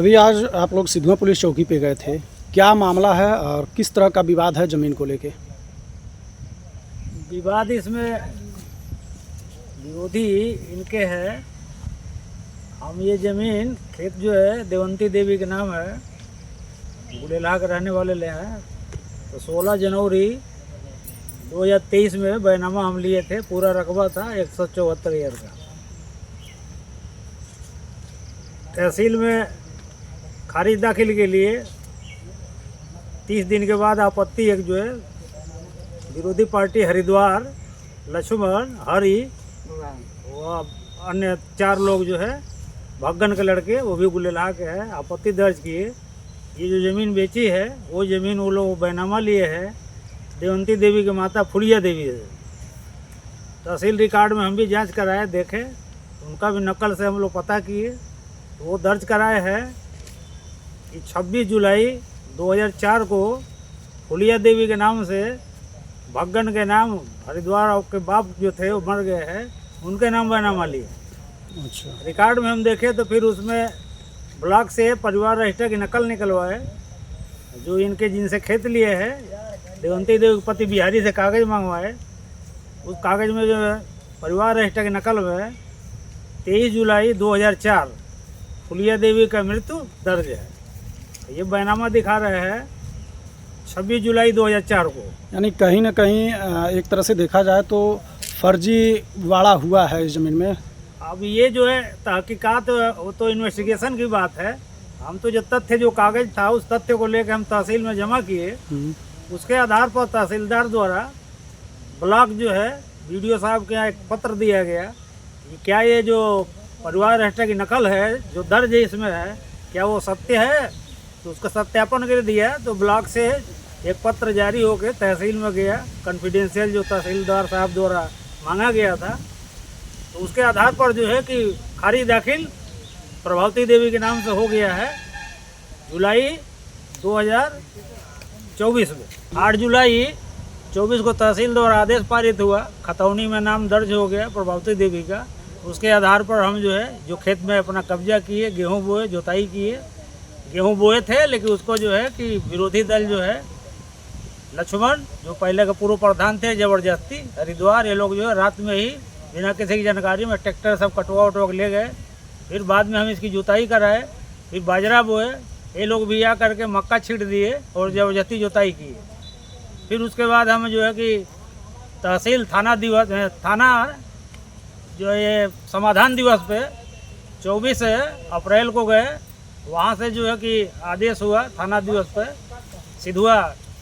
अभी आज आप लोग सिधवा पुलिस चौकी पे गए थे, क्या मामला है और किस तरह का विवाद है ज़मीन को लेके? विवाद इसमें विरोधी इनके हैं। हम ये ज़मीन खेत जो है देवंती देवी के नाम है, गुड़ेला के रहने वाले ले हैं। तो 16 जनवरी 2023 में बैनामा हम लिए थे। पूरा रकबा था 174 ईयर का। तहसील में खारिज दाखिल के लिए 30 दिन के बाद आपत्ति एक जो है विरोधी पार्टी हरिद्वार, लक्ष्मण, हरि व अन्य 4 लोग जो है भगन के लड़के, वो भी गुलेला के हैं, आपत्ति दर्ज किए। ये जो ज़मीन बेची है वो ज़मीन वो लोग बैनामा लिए है देवंती देवी के माता फुड़िया देवी है। तहसील रिकॉर्ड में हम भी जांच कराए, देखे, उनका भी नकल से हम लोग पता किए। तो वो दर्ज कराए हैं कि 26 जुलाई 2004 को फुलिया देवी के नाम से भगन के नाम हरिद्वार के बाप जो थे वो मर गए हैं, उनके नाम बैनामा लिए। अच्छा। रिकॉर्ड में हम देखे तो फिर उसमें ब्लॉक से परिवार रजिस्टर की नकल निकलवाए। जो इनके जिनसे खेत लिए है देवंती देवी के पति बिहारी से कागज़ मंगवाए। उस कागज़ में जो है परिवार रजिस्टर की नकल में 23 जुलाई 2004 फुलिया देवी का मृत्यु दर्ज है। ये बैनामा दिखा रहे हैं 26 जुलाई 2004 को। यानी कहीं ना कहीं एक तरह से देखा जाए तो फर्जी वाड़ा हुआ है इस ज़मीन में। अब ये जो है तहकीकात, वो तो इन्वेस्टिगेशन की बात है। हम तो जो तथ्य जो कागज़ था उस तथ्य को लेकर हम तहसील में जमा किए। उसके आधार पर तहसीलदार द्वारा ब्लॉक जो है वीडियो साहब के यहाँ एक पत्र दिया गया कि क्या ये जो परिवार रजिस्टर की नकल है जो दर्ज है इसमें है, क्या वो सत्य है। तो उसका सत्यापन कर दिया। तो ब्लॉक से एक पत्र जारी होकर तहसील में गया, कॉन्फिडेंशियल, जो तहसीलदार साहब द्वारा मांगा गया था। तो उसके आधार पर जो है कि खारिज दाखिल प्रभावती देवी के नाम से हो गया है जुलाई 2024 में। 8 जुलाई 24 को तहसील द्वारा आदेश पारित हुआ, खतौनी में नाम दर्ज हो गया प्रभावती देवी का। उसके आधार पर हम जो है जो खेत में अपना कब्जा किए, गेहूं बोए, जोताई किए। गेहूं बोए थे, लेकिन उसको जो है कि विरोधी दल जो है लक्ष्मण, जो पहले के पूर्व प्रधान थे, जबरदस्ती हरिद्वार, ये लोग जो है रात में ही बिना किसी की जानकारी में ट्रैक्टर सब कटवा उटवा ले गए। फिर बाद में हम इसकी जुताई कराए, फिर बाजरा बोए। ये लोग भी आ करके मक्का छींट दिए और जबरदस्ती जुताई की। फिर उसके बाद हम जो है कि तहसील थाना जो ये समाधान दिवस पे 24 अप्रैल को गए। वहाँ से जो है कि आदेश हुआ थाना दिवस पे सिधवा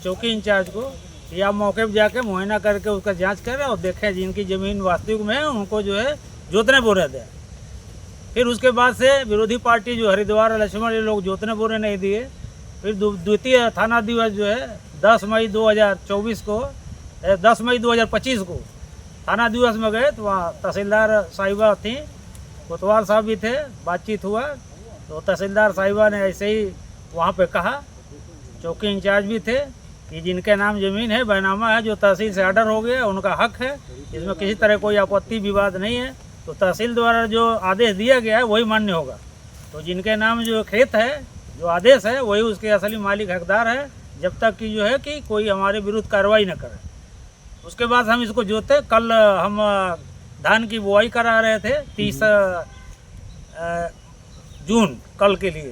चौकी इंचार्ज को कि आप मौके पर जाके मुआयना करके उसका जांच करें और देखें जिनकी ज़मीन वास्तविक में है उनको जो है जोतने बोरे दें। फिर उसके बाद से विरोधी पार्टी जो हरिद्वार, लक्ष्मण, ये लोग जोतने बोरे नहीं दिए। फिर द्वितीय थाना दिवस जो है 10 मई 2024 को 10 मई 2025 को थाना दिवस में गए। तो वहाँ तहसीलदार साहिबा थी, कोतवाल साहब भी थे, बातचीत हुआ। तो तहसीलदार साहिबा ने ऐसे ही वहाँ पे कहा, चौकी इंचार्ज भी थे, कि जिनके नाम ज़मीन है बैनामा है, जो तहसील से ऑर्डर हो गया, उनका हक है, इसमें किसी तरह कोई आपत्ति विवाद नहीं है। तो तहसील द्वारा जो आदेश दिया गया है वही मान्य होगा। तो जिनके नाम जो खेत है, जो आदेश है, वही उसके असली मालिक हकदार है, जब तक कि जो है कि कोई हमारे विरुद्ध कार्रवाई न करे। उसके बाद हम इसको जोते। कल हम धान की बुआई करा रहे थे 30 जून कल के लिए।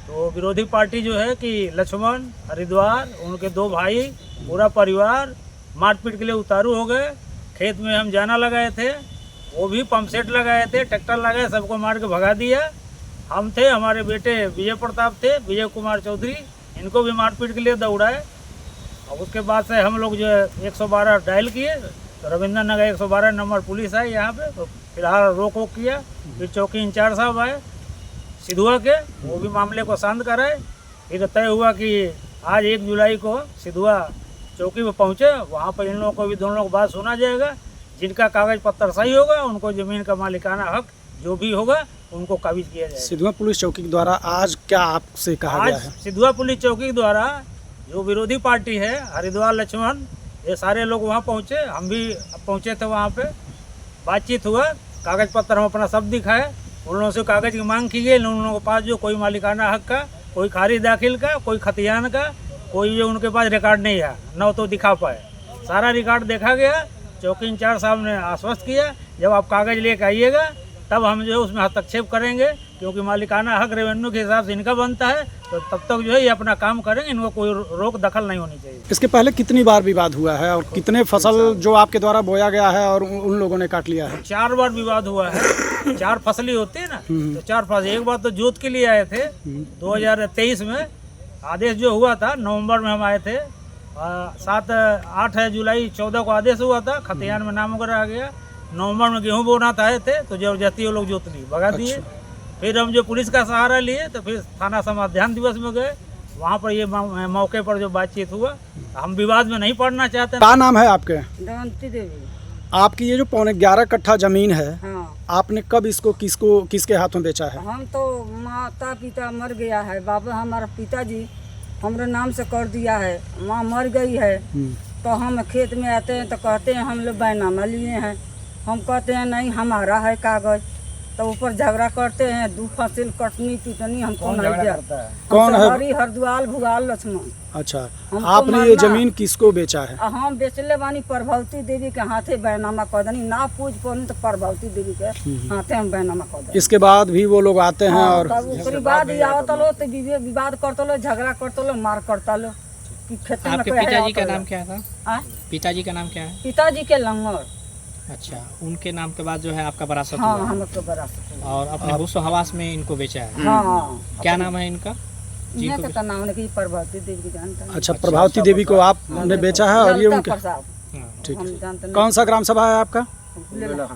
तो विरोधी पार्टी जो है कि लक्ष्मण, हरिद्वार, उनके 2 भाई, पूरा परिवार मारपीट के लिए उतारू हो गए। खेत में हम जाना लगाए थे, वो भी पंप सेट लगाए थे, ट्रैक्टर लगाए, सबको मार के भगा दिया। हम थे, हमारे बेटे विजय प्रताप थे, विजय कुमार चौधरी, इनको भी मारपीट के लिए दौड़ाए। और उसके बाद से हम लोग जो है 112 डायल किए। तो रविंद्र नगर 112 नंबर पुलिस आई यहाँ पे। तो फिलहाल रोक वोक किया। फिर चौकी इंचार्ज साहब आए सिधवा के, वो भी मामले को शांत कराए। फिर तय हुआ कि आज 1 जुलाई को सिधवा चौकी में पहुँचे। वहाँ पर इन लोगों को भी दोनों लोग बात सुना जाएगा। जिनका कागज़ पत्र सही होगा उनको ज़मीन का मालिकाना हक जो भी होगा उनको काबिज किया जाएगा। सिधवा पुलिस चौकी द्वारा आज क्या आपसे कहा गया है? सिधवा पुलिस चौकी द्वारा जो विरोधी पार्टी है हरिद्वार, लक्ष्मण, ये सारे लोग वहाँ पहुँचे, हम भी पहुँचे थे वहाँ पे। बातचीत हुआ, कागज़ पत्र हम अपना सब दिखाए। उन लोगों से कागज़ की मांग की गई। उन लोगों के पास जो कोई मालिकाना हक का, कोई खारिज दाखिल का, कोई खतियान का, कोई जो उनके पास रिकॉर्ड नहीं है, न तो दिखा पाए। सारा रिकॉर्ड देखा गया। चौकी इंचार्ज साहब ने आश्वस्त किया जब आप कागज़ लेकर आइएगा तब हम जो है उसमें हस्तक्षेप करेंगे, क्योंकि मालिकाना हक रेवेन्यू के हिसाब से इनका बनता है। तो तब तक जो है ये अपना काम करेंगे, इनको कोई रोक दखल नहीं होनी चाहिए। इसके पहले कितनी बार विवाद हुआ है और कितने फसल जो आपके द्वारा बोया गया है और उन लोगों ने काट लिया है? 4 बार विवाद हुआ है। 4 फसली होती है ना, तो 4 फसल। एक बार तो जोत के लिए आए थे 2023 में, आदेश जो हुआ था नवंबर में हम आए थे। 8 जुलाई 14 को आदेश हुआ था, खतियान में नाम वगैरह आ गया। नवंबर में गेहूं बोना था आए थे, तो जबरदस्ती वो लोग जोत ली, भगा दिए। फिर हम जो पुलिस का सहारा लिए तो फिर थाना समाधान दिवस में गए। वहाँ पर ये मौके पर जो बातचीत हुआ, हम विवाद में नहीं पड़ना चाहते। क्या नाम है आपके? दमयंती देवी। आपकी ये जो 11.25 कट्ठा जमीन है, हाँ, आपने कब इसको किसके हाथों बेचा है? हम तो माता पिता मर गया है, बाबा हमारा पिताजी हमारे नाम से कर दिया है, माँ मर गई है। तो हम खेत में आते हैं तो कहते हैं हम लोग बैनामा लिए हैं। हम कहते हैं नहीं हमारा है कागज। तो ऊपर झगड़ा करते हैं, 2 फसल कटनी पिटनी हमको नहीं जाता है। कौन है? हरी हरदुआल भुगाल लक्ष्मण। अच्छा, हमको आपने ये मारना- जमीन किसको बेचा है? हम बेचले बानी प्रभावती देवी के हाथे बैनामा कर दनी, ना पूछ पौनी तो प्रभावती देवी के हाथे हम बैनामा कर दनी। इसके बाद भी वो लोग आते हैं और तब उसके बाद ही आवत लो तो विवाद करता लो, झगड़ा करता लो, मार करता लो कि खेती में आपके कोई है पिताजी का आवत नाम लो। क्या था? हाँ? पिताजी का नाम क्या है? पिताजी के लंगर। अच्छा, उनके नाम के बाद जो है आपका वरासत हाँ, हुआ हम तो बड़ा सकते हैं। और अपने हुस्न हवास में इनको बेचा है। हाँ, क्या नाम है इनका? इन्हें के तो नाम है कि प्रभावती देवी की जानता है। अच्छा, प्रभावती देवी को आपने बेचा है और ये ललिता उनके? प्रसाद हाँ। ठीक हम है। जानते नहीं। कौन सा ग्राम सभा है आपका? भूलेला।